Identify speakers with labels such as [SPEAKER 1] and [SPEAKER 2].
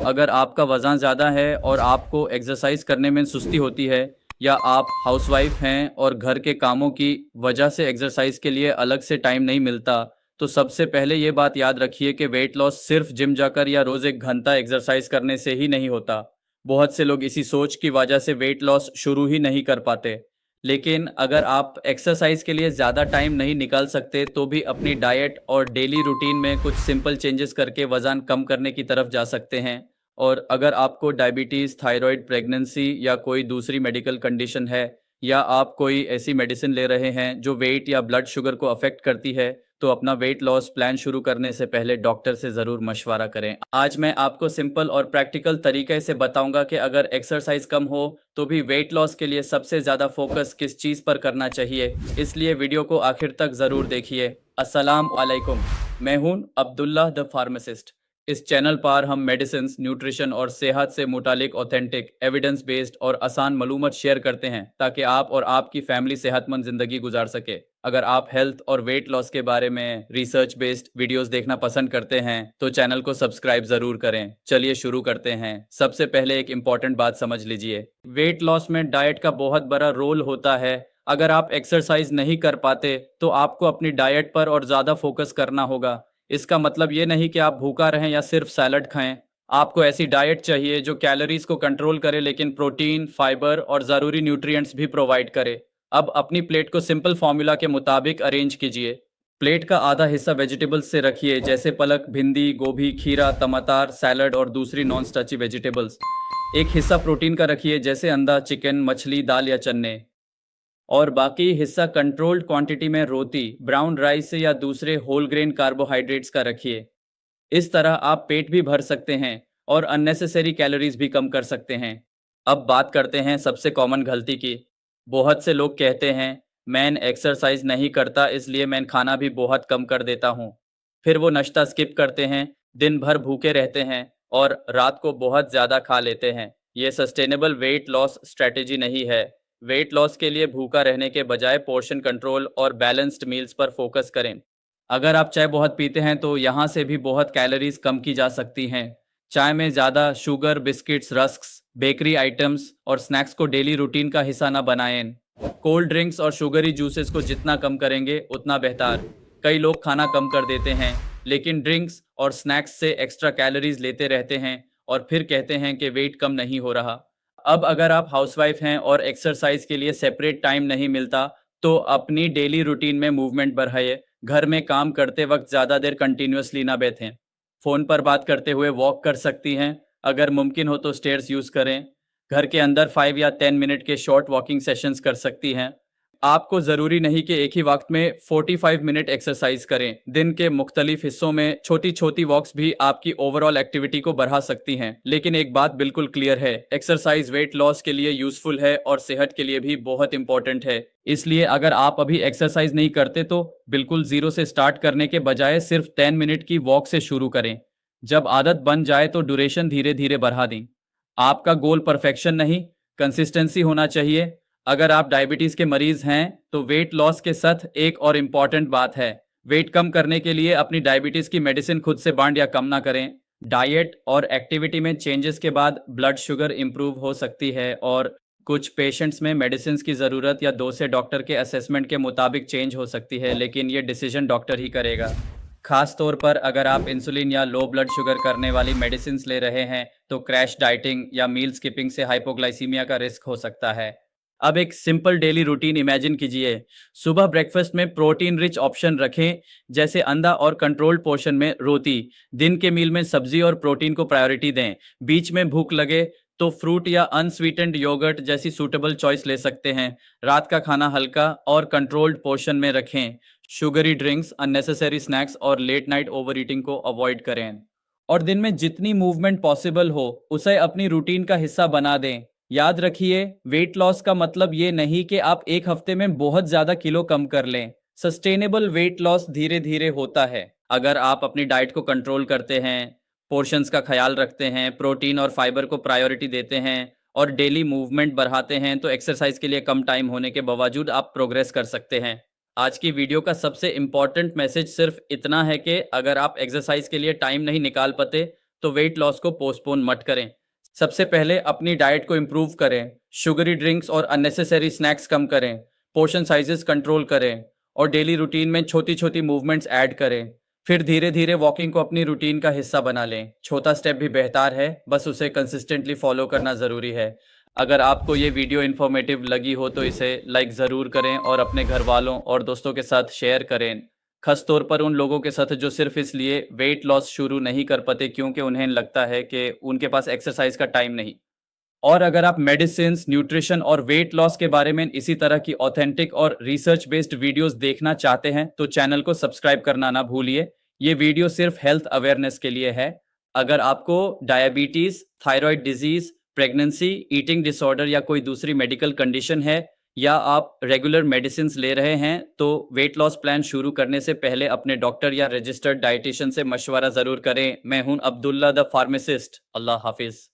[SPEAKER 1] अगर आपका वज़न ज़्यादा है और आपको एक्सरसाइज करने में सुस्ती होती है, या आप हाउसवाइफ हैं और घर के कामों की वजह से एक्सरसाइज के लिए अलग से टाइम नहीं मिलता, तो सबसे पहले ये बात याद रखिए कि वेट लॉस सिर्फ जिम जाकर या रोज़ 1 घंटा एक्सरसाइज करने से ही नहीं होता। बहुत से लोग इसी सोच की वजह से वेट लॉस शुरू ही नहीं कर पाते। लेकिन अगर आप एक्सरसाइज के लिए ज़्यादा टाइम नहीं निकाल सकते, तो भी अपनी डाइट और डेली रूटीन में कुछ सिंपल चेंजेस करके वज़न कम करने की तरफ जा सकते हैं। और अगर आपको डायबिटीज़, थायराइड, प्रेगनेंसी या कोई दूसरी मेडिकल कंडीशन है, या आप कोई ऐसी मेडिसिन ले रहे हैं जो वेट या ब्लड शुगर को अफेक्ट करती है, तो अपना वेट लॉस प्लान शुरू करने से पहले डॉक्टर से ज़रूर मशवरा करें। आज मैं आपको सिंपल और प्रैक्टिकल तरीके से बताऊंगा कि अगर एक्सरसाइज कम हो तो भी वेट लॉस के लिए सबसे ज़्यादा फोकस किस चीज़ पर करना चाहिए, इसलिए वीडियो को आखिर तक ज़रूर देखिए। अस्सलाम वालेकुम, मैं हूं अब्दुल्ला द फार्मासिस्ट। इस चैनल पर हम मेडिसिन, न्यूट्रिशन और सेहत से मुतालिक ऑथेंटिक, एविडेंस बेस्ड और आसान मालूमात शेयर करते हैं ताकि आप और आपकी फैमिली सेहतमंद ज़िंदगी गुजार सके। अगर आप हेल्थ और वेट लॉस के बारे में रिसर्च बेस्ड वीडियोस देखना पसंद करते हैं तो चैनल को सब्सक्राइब ज़रूर करें। चलिए शुरू करते हैं। सबसे पहले एक इम्पॉर्टेंट बात समझ लीजिए, वेट लॉस में डाइट का बहुत बड़ा रोल होता है। अगर आप एक्सरसाइज नहीं कर पाते तो आपको अपनी डाइट पर और ज़्यादा फोकस करना होगा। इसका मतलब ये नहीं कि आप भूखा रहें या सिर्फ सैलड खाएं। आपको ऐसी डाइट चाहिए जो कैलोरीज को कंट्रोल करे लेकिन प्रोटीन, फाइबर और ज़रूरी न्यूट्रिएंट्स भी प्रोवाइड करे। अब अपनी प्लेट को सिंपल फॉर्मूला के मुताबिक अरेंज कीजिए। प्लेट का आधा हिस्सा वेजिटेबल्स से रखिए, जैसे पलक, भिंडी, गोभी, खीरा, टमाटर, सैलड और दूसरी नॉन स्टार्ची वेजिटेबल्स। एक हिस्सा प्रोटीन का रखिए, जैसे अंडा, चिकन, मछली, दाल या चने। और बाकी हिस्सा कंट्रोल्ड क्वांटिटी में रोटी, ब्राउन राइस या दूसरे होल ग्रेन कार्बोहाइड्रेट्स का रखिए। इस तरह आप पेट भी भर सकते हैं और अननेसेसरी कैलोरीज भी कम कर सकते हैं। अब बात करते हैं सबसे कॉमन गलती की। बहुत से लोग कहते हैं, मैं एक्सरसाइज नहीं करता इसलिए मैं खाना भी बहुत कम कर देता हूँ। फिर वो नाश्ता स्किप करते हैं, दिन भर भूखे रहते हैं और रात को बहुत ज़्यादा खा लेते हैं। ये सस्टेनेबल वेट लॉस स्ट्रेटेजी नहीं है। वेट लॉस के लिए भूखा रहने के बजाय पोर्शन कंट्रोल और बैलेंस्ड मील्स पर फोकस करें। अगर आप चाय बहुत पीते हैं तो यहाँ से भी बहुत कैलोरीज कम की जा सकती हैं। चाय में ज़्यादा शुगर, बिस्किट्स, रस्क्स, बेकरी आइटम्स और स्नैक्स को डेली रूटीन का हिस्सा न बनाएं। कोल्ड ड्रिंक्स और शुगरी जूसेस को जितना कम करेंगे उतना बेहतर। कई लोग खाना कम कर देते हैं लेकिन ड्रिंक्स और स्नैक्स से एक्स्ट्रा कैलोरीज लेते रहते हैं और फिर कहते हैं कि वेट कम नहीं हो रहा। अब अगर आप हाउसवाइफ हैं और एक्सरसाइज के लिए सेपरेट टाइम नहीं मिलता, तो अपनी डेली रूटीन में मूवमेंट बढ़ाइए। घर में काम करते वक्त ज़्यादा देर कंटिन्यूसली ना बैठें। फ़ोन पर बात करते हुए वॉक कर सकती हैं। अगर मुमकिन हो तो स्टेयर्स यूज़ करें। घर के अंदर 5 या 10 मिनट के शॉर्ट वॉकिंग सेशंस कर सकती हैं। आपको ज़रूरी नहीं कि एक ही वक्त में 45 मिनट एक्सरसाइज करें। दिन के मुख्तलिफ हिस्सों में छोटी छोटी वॉक्स भी आपकी ओवरऑल एक्टिविटी को बढ़ा सकती हैं। लेकिन एक बात बिल्कुल क्लियर है, एक्सरसाइज वेट लॉस के लिए यूजफुल है और सेहत के लिए भी बहुत इंपॉर्टेंट है। इसलिए अगर आप अभी एक्सरसाइज नहीं करते तो बिल्कुल ज़ीरो से स्टार्ट करने के बजाय सिर्फ 10 मिनट की वॉक से शुरू करें। जब आदत बन जाए तो ड्यूरेशन धीरे धीरे बढ़ा दें। आपका गोल परफेक्शन नहीं, कंसिस्टेंसी होना चाहिए। अगर आप डायबिटीज़ के मरीज़ हैं तो वेट लॉस के साथ एक और इम्पॉर्टेंट बात है, वेट कम करने के लिए अपनी डायबिटीज़ की मेडिसिन खुद से बांट या कम ना करें। डाइट और एक्टिविटी में चेंजेस के बाद ब्लड शुगर इंप्रूव हो सकती है और कुछ पेशेंट्स में मेडिसिन की ज़रूरत या 2 से डॉक्टर के असेसमेंट के मुताबिक चेंज हो सकती है, लेकिन ये डिसीजन डॉक्टर ही करेगा। खास तौर पर अगर आप इंसुलिन या लो ब्लड शुगर करने वाली मेडिसिन ले रहे हैं तो क्रैश डाइटिंग या मील स्किपिंग से हाइपोग्लाइसीमिया का रिस्क हो सकता है। अब एक सिंपल डेली रूटीन इमेजिन कीजिए। सुबह ब्रेकफास्ट में प्रोटीन रिच ऑप्शन रखें, जैसे अंडा और कंट्रोल्ड पोर्शन में रोटी। दिन के मील में सब्जी और प्रोटीन को प्रायोरिटी दें। बीच में भूख लगे तो फ्रूट या अनस्वीटेंड योगर्ट जैसी सूटेबल चॉइस ले सकते हैं। रात का खाना हल्का और कंट्रोल्ड पोर्शन में रखें। शुगरी ड्रिंक्स, अननेसेसरी स्नैक्स और लेट नाइट ओवर ईटिंग को अवॉइड करें। और दिन में जितनी मूवमेंट पॉसिबल हो उसे अपनी रूटीन का हिस्सा बना दें। याद रखिए, वेट लॉस का मतलब ये नहीं कि आप एक हफ्ते में बहुत ज़्यादा किलो कम कर लें। सस्टेनेबल वेट लॉस धीरे धीरे होता है। अगर आप अपनी डाइट को कंट्रोल करते हैं, पोर्शंस का ख्याल रखते हैं, प्रोटीन और फाइबर को प्रायोरिटी देते हैं और डेली मूवमेंट बढ़ाते हैं, तो एक्सरसाइज के लिए कम टाइम होने के बावजूद आप प्रोग्रेस कर सकते हैं। आज की वीडियो का सबसे इम्पॉर्टेंट मैसेज सिर्फ इतना है कि अगर आप एक्सरसाइज के लिए टाइम नहीं निकाल पाते तो वेट लॉस को पोस्टपोन मत करें। सबसे पहले अपनी डाइट को इम्प्रूव करें, शुगरी ड्रिंक्स और अननेसेसरी स्नैक्स कम करें, पोर्शन साइजेस कंट्रोल करें और डेली रूटीन में छोटी छोटी मूवमेंट्स ऐड करें। फिर धीरे धीरे वॉकिंग को अपनी रूटीन का हिस्सा बना लें। छोटा स्टेप भी बेहतर है, बस उसे कंसिस्टेंटली फॉलो करना ज़रूरी है। अगर आपको ये वीडियो इन्फॉर्मेटिव लगी हो तो इसे लाइक ज़रूर करें और अपने घर वालों और दोस्तों के साथ शेयर करें, खास तौर पर उन लोगों के साथ जो सिर्फ इसलिए वेट लॉस शुरू नहीं कर पाते क्योंकि उन्हें लगता है कि उनके पास एक्सरसाइज का टाइम नहीं। और अगर आप मेडिसिन, न्यूट्रिशन और वेट लॉस के बारे में इसी तरह की ऑथेंटिक और रिसर्च बेस्ड वीडियोस देखना चाहते हैं तो चैनल को सब्सक्राइब करना ना भूलिए। ये वीडियो सिर्फ हेल्थ अवेयरनेस के लिए है। अगर आपको diabetes, thyroid disease, pregnancy, eating disorder या कोई दूसरी मेडिकल कंडीशन है या आप रेगुलर मेडिसिन ले रहे हैं तो वेट लॉस प्लान शुरू करने से पहले अपने डॉक्टर या रजिस्टर्ड डाइटिशियन से मशवरा ज़रूर करें। मैं हूं अब्दुल्ला द फार्मासिस्ट। अल्लाह हाफिज़।